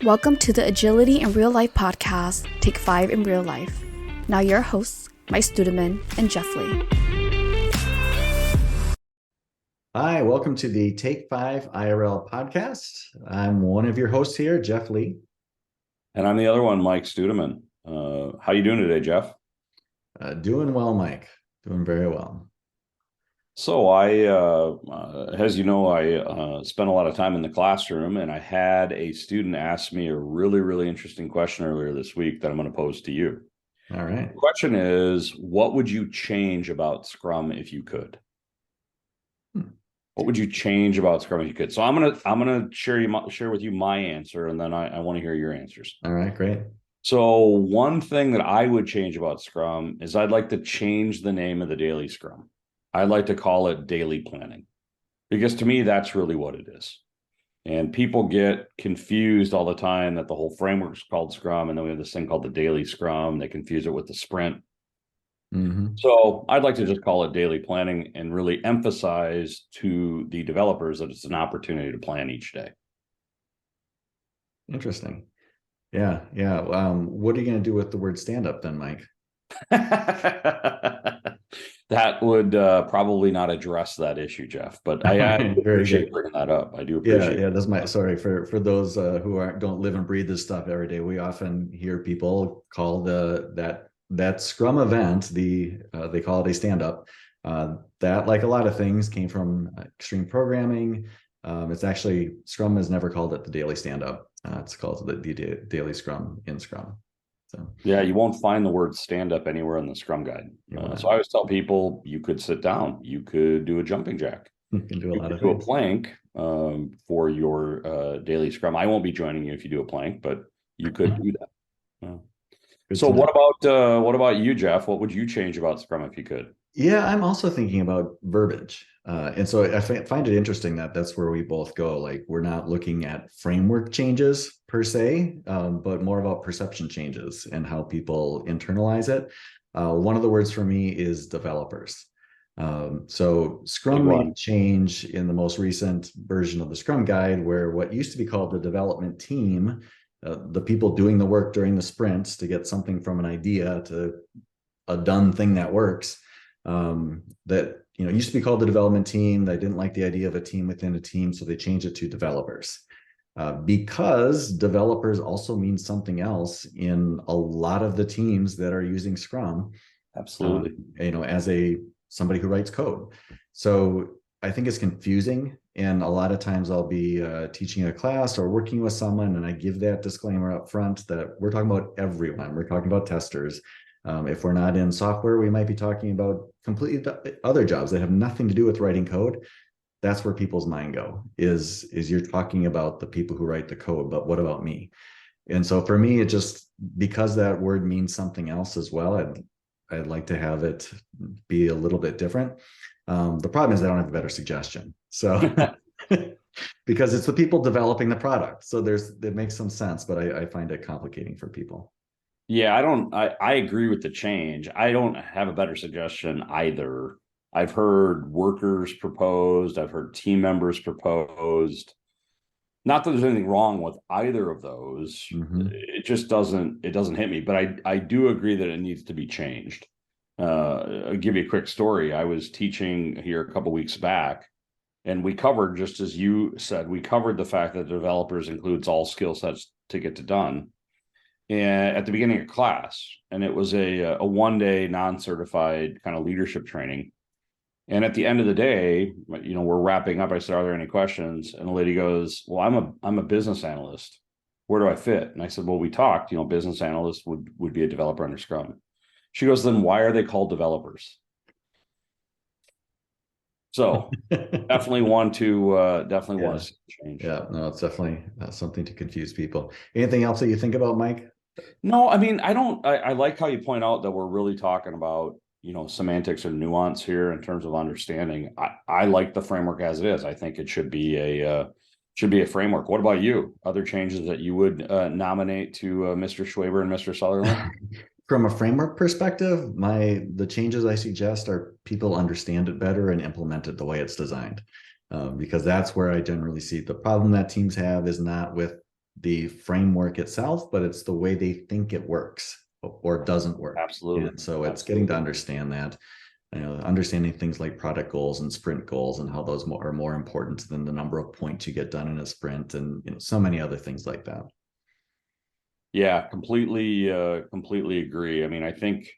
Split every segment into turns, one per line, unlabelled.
Welcome to the Agility in Real Life podcast, Take 5 in Real Life. Now your hosts, Mike Studeman and Jeff Lee.
Hi, welcome to the Take 5 IRL podcast. I'm one of your hosts here, Jeff Lee.
And I'm the other one, Mike Studeman. How you doing today, Jeff?
Doing well, Mike. Doing very well.
So as you know, I spent a lot of time in the classroom, and I had a student ask me a really, really interesting question earlier this week that I'm going to pose to you.
All right.
The question is, what would you change about Scrum if you could? What would you change about Scrum if you could? So I'm gonna share with you my answer, and then I want to hear your answers.
All right, great.
So one thing that I would change about Scrum is I'd like to change the name of the daily Scrum. I'd like to call it daily planning, because to me, that's really what it is. And people get confused all the time that the whole framework is called Scrum, and then we have this thing called the daily Scrum. They confuse it with the sprint.
Mm-hmm.
So I'd like to just call it daily planning and really emphasize to the developers that it's an opportunity to plan each day.
Interesting. Yeah. What are you going to do with the word stand-up then, Mike?
That would probably not address that issue, Jeff, but I appreciate bringing that up. I do appreciate
it. That's sorry for those who don't live and breathe this stuff every day. We often hear people call that Scrum event, they call it a stand-up. That, like a lot of things, came from extreme programming. It's actually, Scrum has never called it the daily stand-up. It's called the daily Scrum in Scrum. So
yeah, you won't find the word stand-up anywhere in the Scrum guide. So I always tell people, you could sit down, you could do a jumping jack,
you can do
a plank for your daily Scrum. I won't be joining you if you do a plank, but you could do that. So what about you, Jeff? What would you change about Scrum if you could?
Yeah, I'm also thinking about verbiage. And so I find it interesting that that's where we both go. Like, we're not looking at framework changes per se, but more about perception changes and how people internalize it. One of the words for me is developers. So Scrum made a change in the most recent version of the Scrum guide, where what used to be called the development team, the people doing the work during the sprints to get something from an idea to a done thing that works, that used to be called the development team. They didn't like the idea of a team within a team, so they changed it to developers, because developers also mean something else in a lot of the teams that are using Scrum.
Absolutely.
As somebody who writes code. So I think it's confusing. And a lot of times I'll be teaching a class or working with someone, and I give that disclaimer up front that we're talking about everyone. We're talking about testers. If we're not in software, we might be talking about completely other jobs that have nothing to do with writing code. That's where people's mind go, is you're talking about the people who write the code, but what about me? And so for me, it just, because that word means something else as well, I'd like to have it be a little bit different. The problem is I don't have a better suggestion. So because it's the people developing the product. So it makes some sense, but I find it complicating for people.
Yeah, I agree with the change. I don't have a better suggestion either. I've heard workers proposed, I've heard team members proposed. Not that there's anything wrong with either of those.
Mm-hmm.
It just doesn't hit me, but I do agree that it needs to be changed. I'll give you a quick story. I was teaching here a couple weeks back, and we covered, just as you said, we covered the fact that developers includes all skill sets to get it done. And at the beginning of class, and it was a one-day non-certified kind of leadership training. And at the end of the day, we're wrapping up. I said, "Are there any questions?" And the lady goes, "Well, I'm a business analyst. Where do I fit?" And I said, "Well, we talked. Business analyst would be a developer under Scrum." She goes, "Then why are they called developers?" So definitely want to change.
Yeah, no, it's definitely something to confuse people. Anything else that you think about, Mike?
No, I mean, I like how you point out that we're really talking about, semantics or nuance here in terms of understanding. I like the framework as it is. I think it should be a framework. What about you? Other changes that you would nominate to Mr. Schwaber and Mr. Sutherland?
From a framework perspective, the changes I suggest are people understand it better and implement it the way it's designed. Because that's where I generally see the problem that teams have is not with the framework itself, but it's the way they think it works or doesn't work.
Absolutely.
And so it's getting to understand that, understanding things like product goals and sprint goals and how those are more important than the number of points you get done in a sprint, and so many other things like that.
Yeah, completely agree. I mean, I think,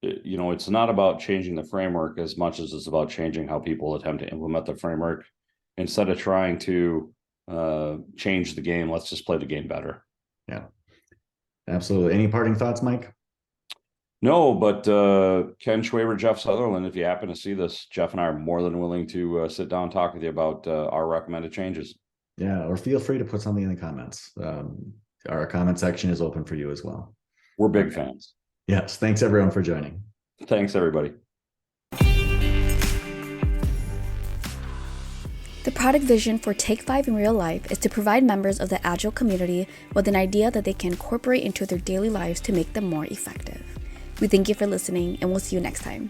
it's not about changing the framework as much as it's about changing how people attempt to implement the framework. Instead of trying to change the game, let's just play the game better.
Yeah, absolutely. Any parting thoughts, Mike?
No, but Ken Schwaber, Jeff Sutherland, if you happen to see this, Jeff and I are more than willing to sit down and talk with you about our recommended changes.
Yeah, or feel free to put something in the comments. Our comment section is open for you as well.
We're big fans.
Yes. Thanks everyone for joining.
Thanks, everybody.
The product vision for Take5 in Real Life is to provide members of the Agile community with an idea that they can incorporate into their daily lives to make them more effective. We thank you for listening, and we'll see you next time.